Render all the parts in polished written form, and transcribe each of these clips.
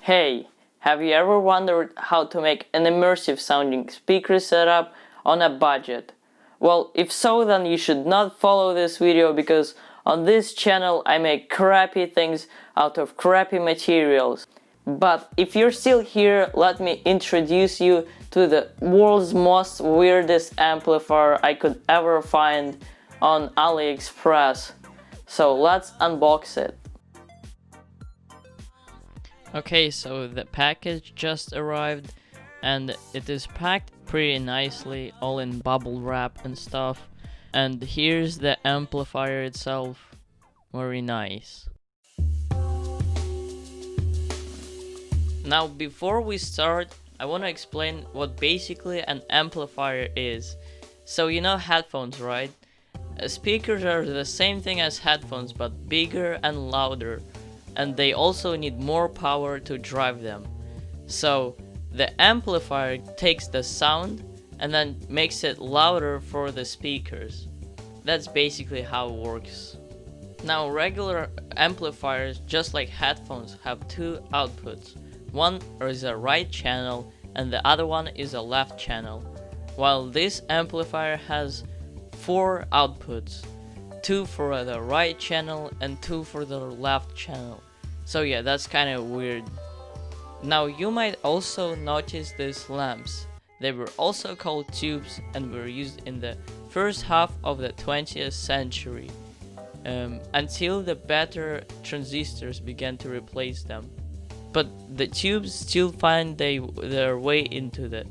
Hey, have you ever wondered how to make an immersive sounding speaker setup on a budget? Well, if so, then you should not follow this video, because on this channel I make crappy things out of crappy materials. But if you're still here, let me introduce you to the world's most weirdest amplifier I could ever find on AliExpress. So let's unbox it. Okay, so the package just arrived and it is packed pretty nicely, all in bubble wrap and stuff. And here's the amplifier itself. Very nice. Now, before we start, I want to explain what basically an amplifier is. So you know headphones, right? Speakers are the same thing as headphones, but bigger and louder. And they also need more power to drive them. So the amplifier takes the sound and then makes it louder for the speakers. That's basically how it works. Now, regular amplifiers, just like headphones, have two outputs. One is a right channel and the other one is a left channel, while this amplifier has 4 outputs. 2 for the right channel and 2 for the left channel. So yeah, that's kind of weird. Now you might also notice these lamps. They were also called tubes and were used in the first half of the 20th century until the better transistors began to replace them. But the tubes still find their way into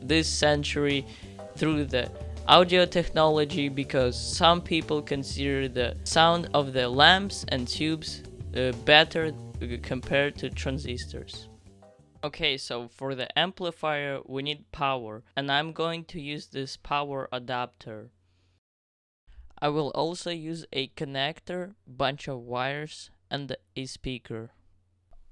this century through the audio technology, because some people consider the sound of the lamps and tubes better compared to transistors. Okay, so for the amplifier we need power, and I'm going to use this power adapter. I will also use a connector, bunch of wires, and a speaker.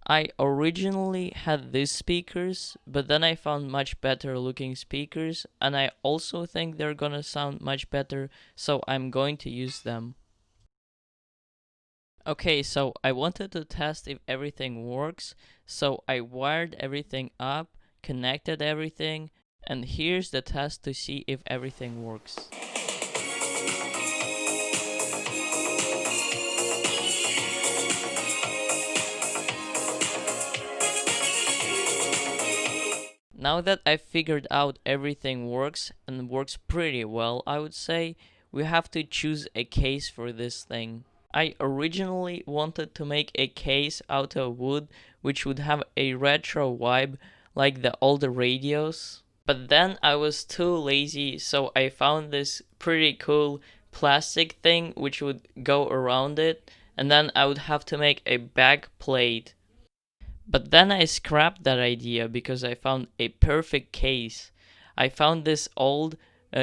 I originally had these speakers, but then I found much better looking speakers, and I also think they're gonna sound much better, so I'm going to use them. Okay, so I wanted to test if everything works, so I wired everything up, connected everything, and here's the test to see if everything works. Now that I've figured out everything works, and works pretty well, I would say, we have to choose a case for this thing. I originally wanted to make a case out of wood which would have a retro vibe like the older radios, but then I was too lazy, so I found this pretty cool plastic thing which would go around it, and then I would have to make a back plate. But then I scrapped that idea because I found a perfect case. I found this old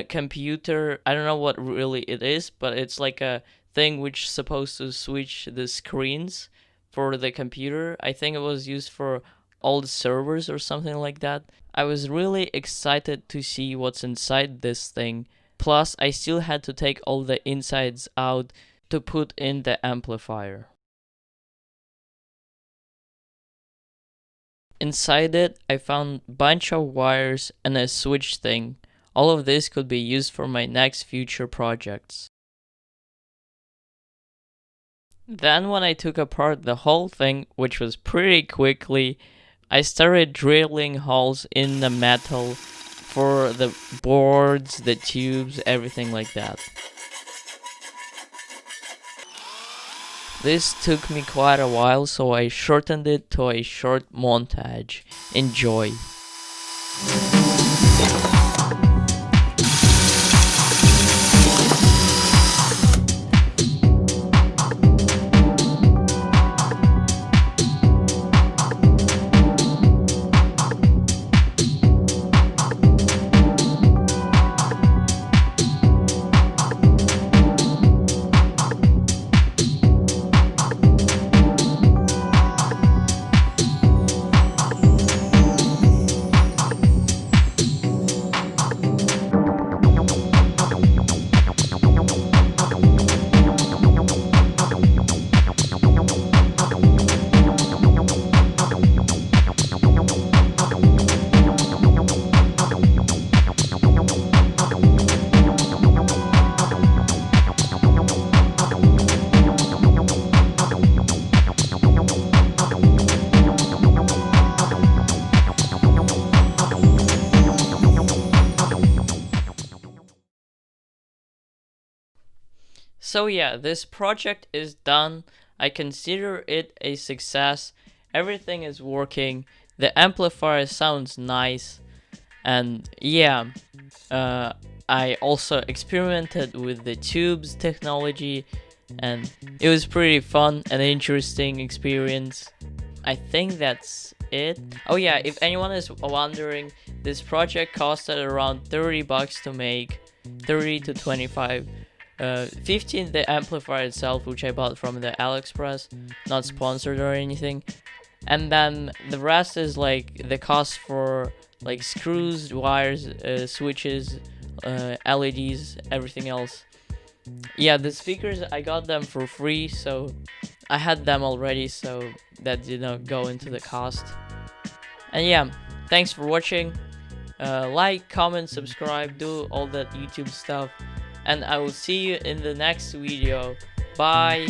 computer. I don't know what really it is, but it's like a thing which is supposed to switch the screens for the computer. I think it was used for old servers or something like that. I was really excited to see what's inside this thing. Plus, I still had to take all the insides out to put in the amplifier. Inside it, I found a bunch of wires and a switch thing. All of this could be used for my next future projects. Then when I took apart the whole thing, which was pretty quickly, I started drilling holes in the metal for the boards, the tubes, everything like that. This took me quite a while, so I shortened it to a short montage. Enjoy! So yeah, this project is done. I consider it a success. Everything is working. The amplifier sounds nice. And yeah, I also experimented with the tubes technology, and it was pretty fun and interesting experience. I think that's it. Oh yeah, if anyone is wondering, this project costed around 30 bucks to make, 30 to 25. 15 the amplifier itself, which I bought from the AliExpress, not sponsored or anything. And then the rest is like the cost for like screws, wires, switches, LEDs, everything else. Yeah, the speakers, I got them for free, so I had them already, so that did not go into the cost. And yeah, thanks for watching. Like, comment, subscribe, do all that YouTube stuff, and I will see you in the next video. Bye.